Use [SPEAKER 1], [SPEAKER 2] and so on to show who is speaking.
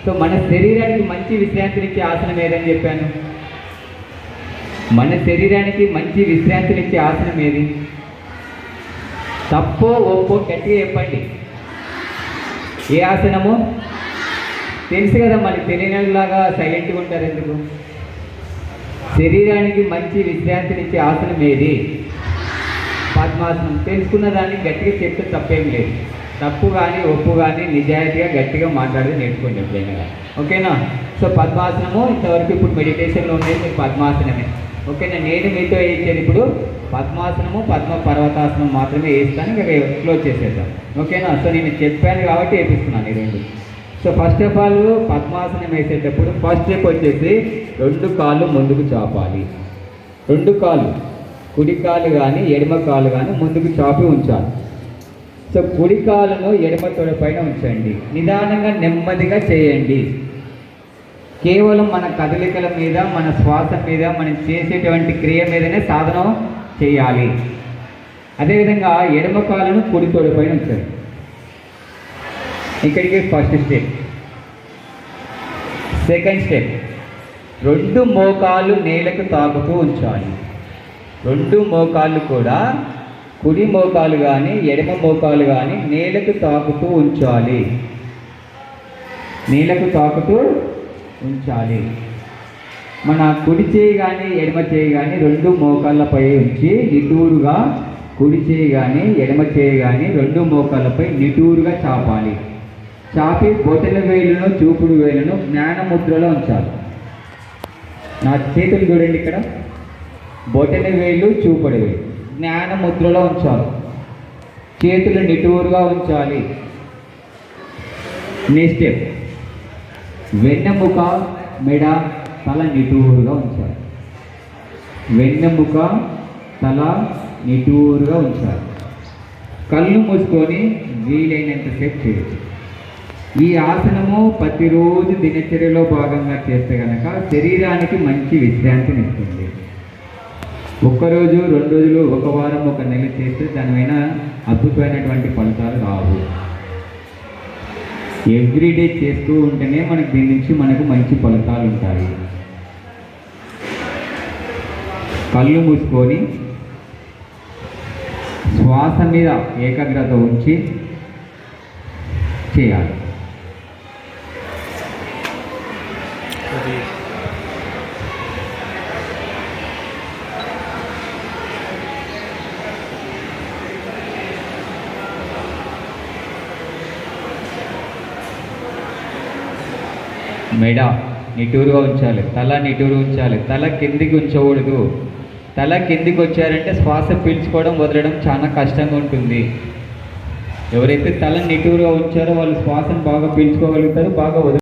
[SPEAKER 1] So మన శరీరానికి మంచి విశ్రాంతినిచ్చే ఆసనం ఏదని చెప్పాను? మన శరీరానికి మంచి విశ్రాంతినిచ్చే ఆసనం ఏది? తప్పో ఒప్పో గట్టిగా చెప్పండి. ఏ ఆసనము? తెలుసు కదా, మళ్ళీ తెలియనిలాగా సైలెంట్గా ఉంటారు ఎందుకు? శరీరానికి మంచి విశ్రాంతినిచ్చే ఆసనం ఏది? పద్మాసనం. తెలుసుకున్న దాన్ని గట్టిగా చెప్తే తప్పేం లేదు. తప్పు కానీ ఒప్పు కానీ నిజాయితీగా గట్టిగా మాట్లాడితే నేర్చుకోండి ఎప్పుడైనా. ఓకేనా? సో పద్మాసనము ఇంతవరకు ఇప్పుడు మెడిటేషన్లో ఉండేది మీరు పద్మాసనమే. ఓకేనా? నేను మీతో వేయించేది ఇప్పుడు పద్మాసనము, పద్మ పర్వతాసనం మాత్రమే వేస్తాను. ఇంకా క్లోజ్ చేసేద్దాం. ఓకేనా? సో నేను చెప్పాను కాబట్టి వేపిస్తున్నాను ఈ రెండు. సో ఫస్ట్ ఆఫ్ ఆల్ పద్మాసనం వేసేటప్పుడు ఫస్ట్ స్టెప్ వచ్చేసి 2 కాళ్ళు ముందుకు చాపాలి. 2 కాళ్ళు, కుడి కాలు కానీ ఎడమ కాలు కానీ ముందుకు చాపి ఉంచాలి. సో కుడి కాలును ఎడమ తొడ పైన ఉంచండి. నిదానంగా నెమ్మదిగా చేయండి. కేవలం మన కదలికల మీద, మన శ్వాస మీద, మనం చేసేటువంటి క్రియ మీదనే సాధన చేయాలి. అదేవిధంగా ఎడమ కాలును కుడి తొడ పైన ఉంచండి. ఇక్కడికి ఫస్ట్ స్టెప్. సెకండ్ స్టెప్, 2 మోకాళ్ళు నేలకు తాకుతూ ఉంచాలి. 2 మోకాళ్ళు కూడా, కుడి మోకాలు కానీ ఎడమ మోకాలు కానీ నేలకు తాకుతూ ఉంచాలి. నేలకు తాకుతూ ఉంచాలి. మన కుడి చేయి కానీ ఎడమ చేయి కానీ 2 మోకాళ్ళపై ఉంచి నిటూరుగా, కుడి చేయి కానీ ఎడమ చేయి కానీ 2 మోకాళ్ళపై నిటూరుగా చాపాలి. చాపి బొటన వేలును చూపుడు వేలును జ్ఞానముద్రలో ఉంచాలి. నా చేతులు చూడండి, ఇక్కడ బొటన వేలు చూపుడు వేలు జ్ఞానముద్రలో ఉంచాలి. చేతులు నిటూరుగా ఉంచాలి. నెక్స్ట్ స్టెప్, వెన్నెముక, మెడ, తల నిటూరుగా ఉంచాలి. వెన్నెముక, తల నిటూరుగా ఉంచాలి. కళ్ళు మూసుకొని వీలైనంతసేపు చేయొచ్చు. ఈ ఆసనము ప్రతిరోజు దినచర్యలో భాగంగా చేస్తే కనుక శరీరానికి మంచి విశ్రాంతిని ఇస్తుంది. ఒక్కరోజు, 2 రోజులు, 1 వారం, 1 నెల చేస్తే దానిపైన అద్భుతమైనటువంటి ఫలితాలు రావు. ఎవ్రీడే చేస్తూ ఉంటేనే మనకు దీని నుంచి మనకు మంచి ఫలితాలు ఉంటాయి. కళ్ళు మూసుకొని శ్వాస మీద ఏకాగ్రత ఉంచి చేయాలి. మెడ నిటూరుగా ఉంచాలి. తల నిటూరు ఉంచాలి. తల కిందికి ఉంచకూడదు. తల కిందికి వచ్చారంటే శ్వాస పీల్చుకోవడం వదలడం చాలా కష్టంగా ఉంటుంది. ఎవరైతే తల నిటూరుగా ఉంచారో వాళ్ళు శ్వాసను బాగా పీల్చుకోగలుగుతారు, బాగా